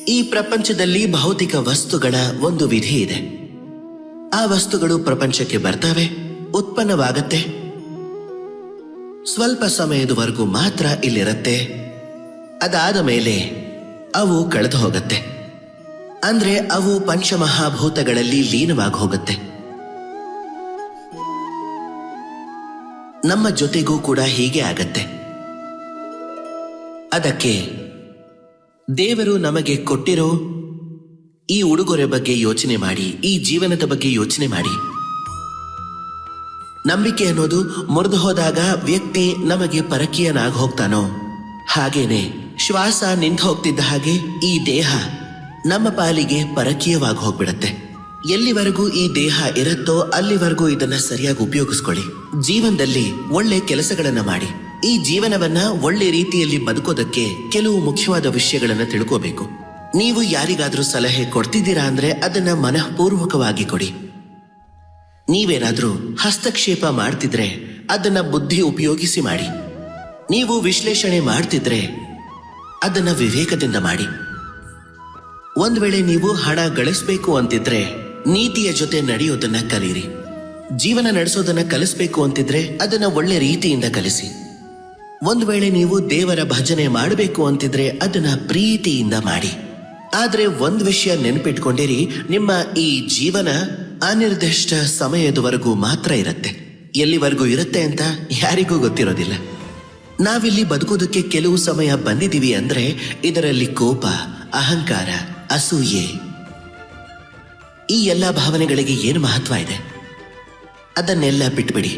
ಈ ಪ್ರಪಂಚದಲ್ಲಿ ಭೌತಿಕ ವಸ್ತುಗಳ ಒಂದು ವಿಧಿ ಇದೆ. ಆ ವಸ್ತುಗಳು ಪ್ರಪಂಚಕ್ಕೆ ಬರ್ತವೆ, ಉತ್ಪನ್ನವಾಗತ್ತೆ, ಸ್ವಲ್ಪ ಸಮಯದವರೆಗೂ ಮಾತ್ರ ಇಲ್ಲಿರತ್ತೆ. ಅದಾದ ಮೇಲೆ ಅವು ಕಳೆದು ಹೋಗತ್ತೆ. ಅಂದ್ರೆ ಅವು ಪಂಚಮಹಾಭೂತಗಳಲ್ಲಿ ಲೀನವಾಗಿ ಹೋಗುತ್ತೆ. ನಮ್ಮ ಜೊತೆಗೂ ಕೂಡ ಹೀಗೆ ಆಗತ್ತೆ. ಅದಕ್ಕೆ ದೇವರು ನಮಗೆ ಕೊಟ್ಟಿರೋ ಈ ಉಡುಗೊರೆ ಬಗ್ಗೆ ಯೋಚನೆ ಮಾಡಿ, ಈ ಜೀವನದ ಬಗ್ಗೆ ಯೋಚನೆ ಮಾಡಿ. ನಂಬಿಕೆ ಅನ್ನೋದು ಮುರಿದು ಹೋದಾಗ ವ್ಯಕ್ತಿ ನಮಗೆ ಪರಕೀಯನಾಗಿ ಹೋಗ್ತಾನೋ, ಹಾಗೇನೆ ಶ್ವಾಸ ನಿಂತು ಹೋಗ್ತಿದ್ದ ಹಾಗೆ ಈ ದೇಹ ನಮ್ಮ ಪಾಲಿಗೆ ಪರಕೀಯವಾಗಿ ಹೋಗ್ಬಿಡತ್ತೆ. ಎಲ್ಲಿವರೆಗೂ ಈ ದೇಹ ಇರುತ್ತೋ ಅಲ್ಲಿವರೆಗೂ ಇದನ್ನ ಸರಿಯಾಗಿ ಉಪಯೋಗಿಸ್ಕೊಳ್ಳಿ. ಜೀವನದಲ್ಲಿ ಒಳ್ಳೆ ಕೆಲಸಗಳನ್ನ ಮಾಡಿ. ಈ ಜೀವನವನ್ನ ಒಳ್ಳೆ ರೀತಿಯಲ್ಲಿ ಬದುಕೋದಕ್ಕೆ ಕೆಲವು ಮುಖ್ಯವಾದ ವಿಷಯಗಳನ್ನ ತಿಳ್ಕೋಬೇಕು. ನೀವು ಯಾರಿಗಾದ್ರೂ ಸಲಹೆ ಕೊಡ್ತಿದ್ದೀರಾ ಅಂದ್ರೆ ಅದನ್ನ ಮನಃಪೂರ್ವಕವಾಗಿ ಕೊಡಿ. ನೀವೇನಾದ್ರೂ ಹಸ್ತಕ್ಷೇಪ ಮಾಡ್ತಿದ್ರೆ ಅದನ್ನ ಬುದ್ಧಿ ಉಪಯೋಗಿಸಿ ಮಾಡಿ. ನೀವು ವಿಶ್ಲೇಷಣೆ ಮಾಡ್ತಿದ್ರೆ ಅದನ್ನ ವಿವೇಕದಿಂದ ಮಾಡಿ. ಒಂದ್ ವೇಳೆ ನೀವು ಹಣ ಗಳಿಸ್ಬೇಕು ಅಂತಿದ್ರೆ ನೀತಿಯ ಜೊತೆ ನಡೆಯೋದನ್ನ ಕಲೀರಿ. ಜೀವನ ನಡೆಸೋದನ್ನ ಕಲಿಸ್ಬೇಕು ಅಂತಿದ್ರೆ ಅದನ್ನ ಒಳ್ಳೆ ರೀತಿಯಿಂದ ಕಲಿಸಿ. ಒಂದ್ ವೇಳೆ ನೀವು ದೇವರ ಭಜನೆ ಮಾಡಬೇಕು ಅಂತಿದ್ರೆ ಅದನ್ನ ಪ್ರೀತಿಯಿಂದ ಮಾಡಿ. ಆದ್ರೆ ಒಂದ್ ವಿಷಯ ನೆನ್ಪಿಟ್ಕೊಂಡಿರಿ, ನಿಮ್ಮ ಈ ಜೀವನ ಅನಿರ್ದಿಷ್ಟ ಸಮಯದವರೆಗೂ ಮಾತ್ರ ಇರುತ್ತೆ. ಎಲ್ಲಿವರೆಗೂ ಇರುತ್ತೆ ಅಂತ ಯಾರಿಗೂ ಗೊತ್ತಿರೋದಿಲ್ಲ. ನಾವಿಲ್ಲಿ ಬದುಕೋದಕ್ಕೆ ಕೆಲವು ಸಮಯ ಬಂದಿದ್ದೀವಿ ಅಂದ್ರೆ ಇದರಲ್ಲಿ ಕೋಪ, ಅಹಂಕಾರ, ಅಸೂಯೆ, ಈ ಎಲ್ಲ ಭಾವನೆಗಳಿಗೆ ಏನು ಮಹತ್ವ ಇದೆ? ಅದನ್ನೆಲ್ಲ ಬಿಟ್ಬಿಡಿ.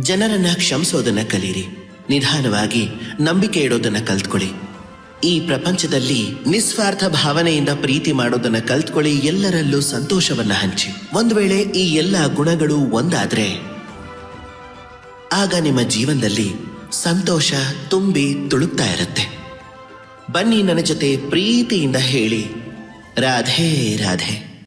ಜನರನ್ನ ಕ್ಷಮಿಸೋದನ್ನ ಕಲೀರಿ. ನಿಧಾನವಾಗಿ ನಂಬಿಕೆ ಇಡೋದನ್ನ ಕಲ್ತ್ಕೊಳ್ಳಿ. ಈ ಪ್ರಪಂಚದಲ್ಲಿ ನಿಸ್ವಾರ್ಥ ಭಾವನೆಯಿಂದ ಪ್ರೀತಿ ಮಾಡೋದನ್ನ ಕಲ್ತ್ಕೊಳ್ಳಿ. ಎಲ್ಲರಲ್ಲೂ ಸಂತೋಷವನ್ನ ಹಂಚಿ. ಒಂದು ವೇಳೆ ಈ ಎಲ್ಲ ಗುಣಗಳು ಒಂದಾದ್ರೆ ಆಗ ನಿಮ್ಮ ಜೀವನದಲ್ಲಿ ಸಂತೋಷ ತುಂಬಿ ತುಳುಕ್ತಾ ಇರುತ್ತೆ. ಬನ್ನಿ ನನ್ನ ಜೊತೆ ಪ್ರೀತಿಯಿಂದ ಹೇಳಿ, ರಾಧೆ ರಾಧೆ.